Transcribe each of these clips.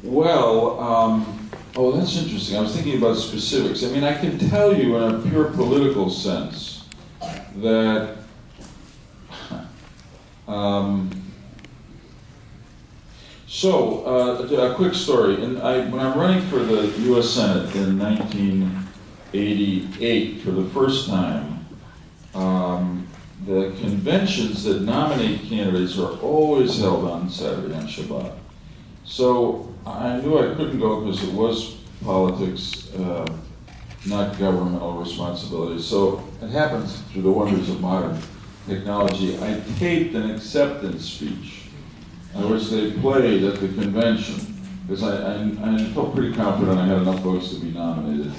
Well, oh, that's interesting. I was thinking about specifics. I mean, I can tell you in a pure political sense that a quick story. When I'm running for the U.S. Senate in 1988 for the first time, the conventions that nominate candidates are always held on Saturday, on Shabbat. So I knew I couldn't go because it was politics, not governmental responsibility. So it happens through the wonders of modern technology. I taped an acceptance speech, which they played at the convention, because I felt pretty confident I had enough votes to be nominated.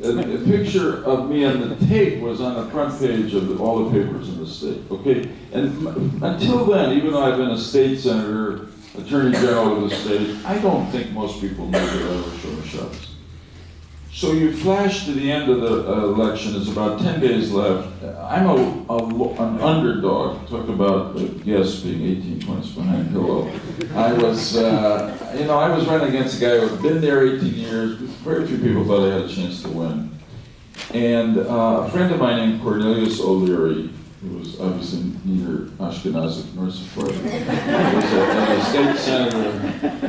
A picture of me on the tape was on the front page of all the papers in the state, okay? And until then, even though I've been a state senator, attorney general of the state, I don't think most people knew that I was Shomer Shabbos. So you flash to the end of the election, there's about 10 days left. I'm an underdog. Talk about the guest being 18 points behind Hillel. I was running against a guy who had been there 18 years. Very few people thought I had a chance to win. And a friend of mine named Cornelius O'Leary, who was obviously neither Ashkenazic nor Sephardic, was a state senator,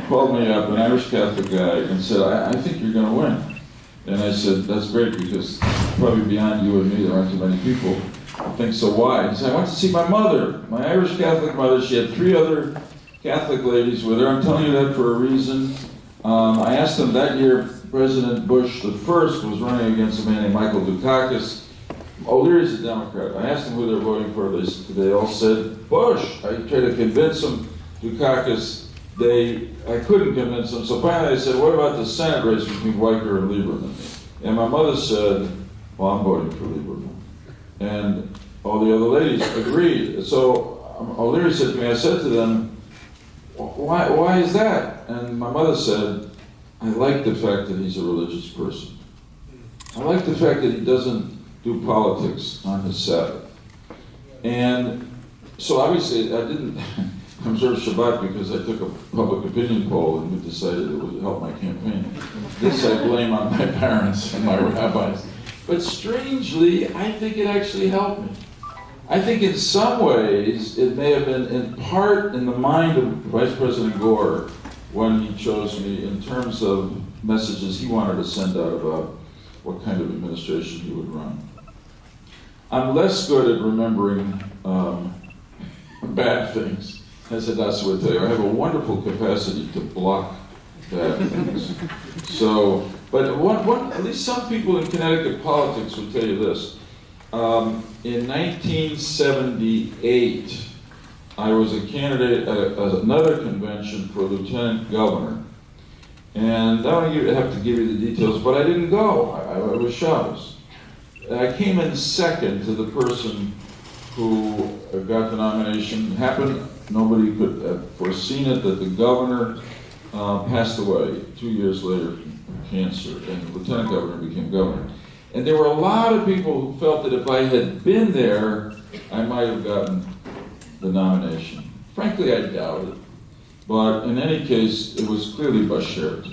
called me up, an Irish Catholic guy, and said, I think you're going to win. And I said, that's great, because probably beyond you and me, there aren't too many people who think so. Why? He said, I went to see my mother, my Irish Catholic mother. She had 3 other Catholic ladies with her. I'm telling you that for a reason. I asked them that year, President Bush the first was running against a man named Michael Dukakis. O'Leary's a Democrat. I asked them who they're voting for. They all said Bush. I tried to convince them. Dukakis, I couldn't convince them. So finally I said, what about the Senate race between Weicker and Lieberman? And my mother said, well, I'm voting for Lieberman. And all the other ladies agreed. So O'Leary said to me, I said to them, why is that? And my mother said, I like the fact that he's a religious person. I like the fact that he doesn't do politics on his Sabbath. And so obviously I didn't observe Shabbat because I took a public opinion poll and we decided it would help my campaign. This I blame on my parents and my rabbis. But strangely, I think it actually helped me. I think in some ways it may have been in part in the mind of Vice President Gore when he chose me in terms of messages he wanted to send out about what kind of administration he would run. I'm less good at remembering bad things, as Hadassah would tell you. I have a wonderful capacity to block bad things. So, but at least some people in Connecticut politics would tell you this. In 1978, I was a candidate at another convention for lieutenant governor. And I don't have to give you the details, but I didn't go. I was Shabbos. I came in second to the person who got the nomination. Nobody could have foreseen it, that the governor passed away 2 years later from cancer, and the lieutenant governor became governor. And there were a lot of people who felt that if I had been there, I might have gotten the nomination. Frankly, I doubt it. But in any case, it was clearly Bashert.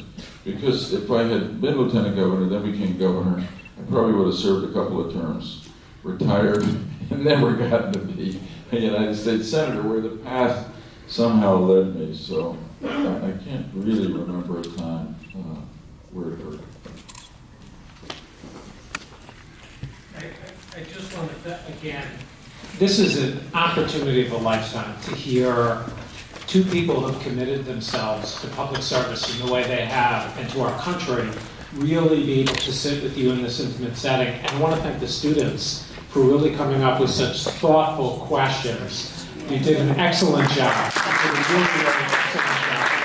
Because if I had been lieutenant governor, then became governor, I probably would have served a couple of terms, retired, and never gotten to be a United States Senator, where the path somehow led me. So I can't really remember a time where it hurt. I just wanted to, again, this is an opportunity of a lifetime to hear 2 people who have committed themselves to public service in the way they have and to our country really be able to sit with you in this intimate setting. And I want to thank the students for really coming up with such thoughtful questions. You did an excellent job. You did a really excellent job.